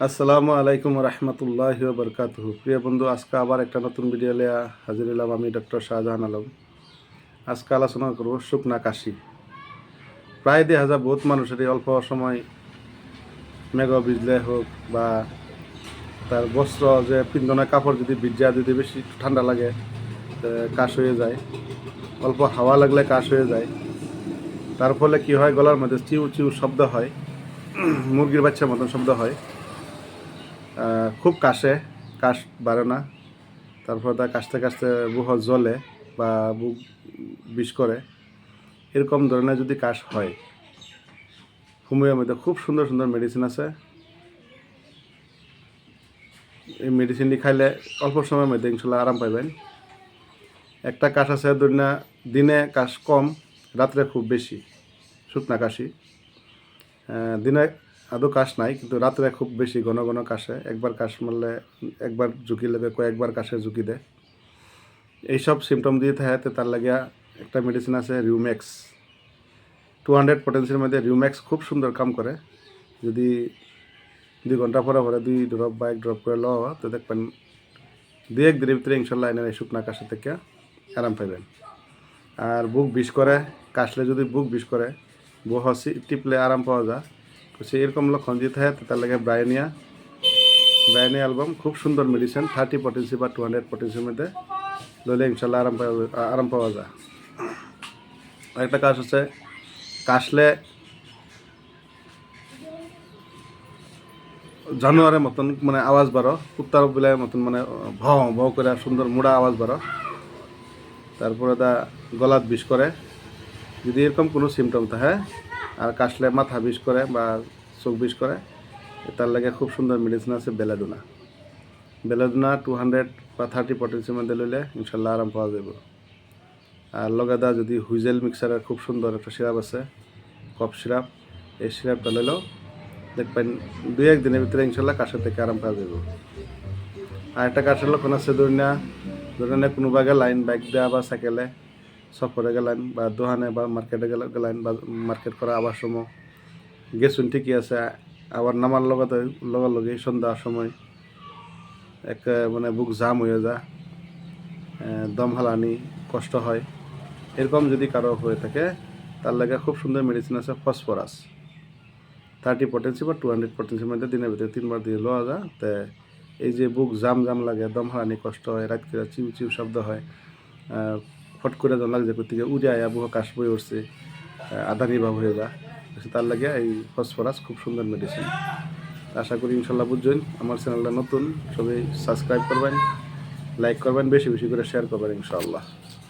আসসালামু আলাইকুম রহমতুল্লাহি ওয়া বারাকাতুহু। প্রিয় বন্ধু, আজকে আবার একটা নতুন ভিডিও লিয়া হাজির হলাম। আমি ডক্টর শাহজাহান আলম। আজকে আলোচনা করব শুকনা কাশি। প্রায় দেখা যায় বহুত মানুষেরই অল্প সময় মেঘ ভিজলে হোক বা তার বস্ত্র যে পিন্ধনের কাপড় যদি ভিজা যদি বেশি ঠান্ডা লাগে কাশ হয়ে যায়। অল্প হাওয়া লাগলে কাশ হয়ে যায়। তার ফলে কি হয়, গলার মধ্যে চিউ চিউ শব্দ হয়, মুরগির বাচ্চার মতন শব্দ হয়। খুব কাশে, কাশ বাড়ে না। তারপর তা কাশতে কাশতে বুক জ্বলে বা বুক বিষ করে, এরকম ধরনের যদি কাশ হয়, হোমিওর মধ্যে খুব সুন্দর সুন্দর মেডিসিন আছে। এই মেডিসিনটি খাইলে অল্প সময়ের মধ্যে ইনশাল্লাহ আরাম পাইবেন। একটা কাশ আছে, দিনে কাশ কম, রাত্রে খুব বেশি শুকনা কাশি। দিনে আদৌ কাশ নাই, কিন্তু রাত্রে খুব বেশি ঘন ঘন কাশে। একবার কাশ মারলে একবার ঝুঁকি লেগে কয়েকবার কাশের ঝুঁকি দেয়। এইসব সিমটম দিয়ে থাকে, তার লাগিয়া একটা মেডিসিন আছে রিউম্যাক্স 200 পটেন্সির মধ্যে। রিউম্যাক্স খুব সুন্দর কাম করে। যদি 2 ঘন্টা পরে পরে 2 ড্রপ বা 1 ড্রপ করে লওয়া, তো দেখবেন 2-1 দিনের ভিতরে ইনশাল্লাহ এনে এই শুকনা কাশি থেকে আরাম পাইবেন। আর বুক বিষ করে, কাশলে যদি বুক বিষ করে, বুক টিপলে আরাম পাওয়া যায়। তো এরকম লক্ষণ দিয়ে থাকে, তার লাগে ব্রায়োনিয়া অ্যালবাম খুব সুন্দর মেডিসিন। 30 পটেন্সি বা 200 পটেন্সির মধ্যে লইলে ইনশাল্লাহ আরাম পাওয়া যায়। আরেকটা কাশ হচ্ছে, কাশলে জানোয়ারের মতন মানে আওয়াজ বাড়ো, কুত্তার বিলাইয়ের মতন মানে ভাও ভাও করে সুন্দর মুড়া আওয়াজ বাড়ো। তারপরে গলাত বিষ করে। যদি এরকম কোনো সিমটম থাকে, আর কাশলে মাথা বিষ করে বা চোখ বিষ করে, তার লাগে খুব সুন্দর মেডিসিন আছে বেলাডোনা 200 বা 30 পটেন্সির মধ্যে লইলে ইনশাল্লাহ আরাম পাওয়া যাব। আর লগে যদি হুইজেল মিক্সারের খুব সুন্দর একটা সিরাপ আছে, কফ সিরাপ, এই সিরাপটা লইলেও দেখবেন 2-1 দিনের ভিতরে ইনশাল্লাহ কাশের থেকে আরাম পাওয়া যাব। আর একটা কাশের লক্ষণ আছে, ধরে কোনো বাগে লাইন বাইক দেওয়া বা সাইকেলে সফরে গেলেন বা দোকানে বা মার্কেটে গেলেন বা মার্কেট করা আবার সময় গেছুন ঠিকই আছে, আবার নামার লগে সন্ধ্যার সময় এক মানে বুক জাম হয়ে যায়, দম হালানি কষ্ট হয়। এরকম যদি কারো হয়ে থাকে, তার লাগে খুব সুন্দর মেডিসিন আছে ফসফরাস 30 পটেন্সি বা 200 পটেন্সির মধ্যে দিনের ভিতরে 3 বার দিয়ে লওয়া যায়। তো এই যে বুক জাম লাগে, দম হারানি কষ্ট হয়, রাত করে চিউ চিউ শব্দ হয়, ফট করে জন লাগছে কোথেকে উড়ে আয়া বুহ কাশ বই উঠছে, আদানি ভাব হয়ে যায়, তার লাগে এই ফসফরাস খুব সুন্দর মেডিসিন। আশা করি ইনশাল্লাহ বুঝছেন। আমার চ্যানেলটা নতুন, সবাই সাবস্ক্রাইব করবেন, লাইক করবেন, বেশি বেশি করে শেয়ার করবেন ইনশাআল্লাহ।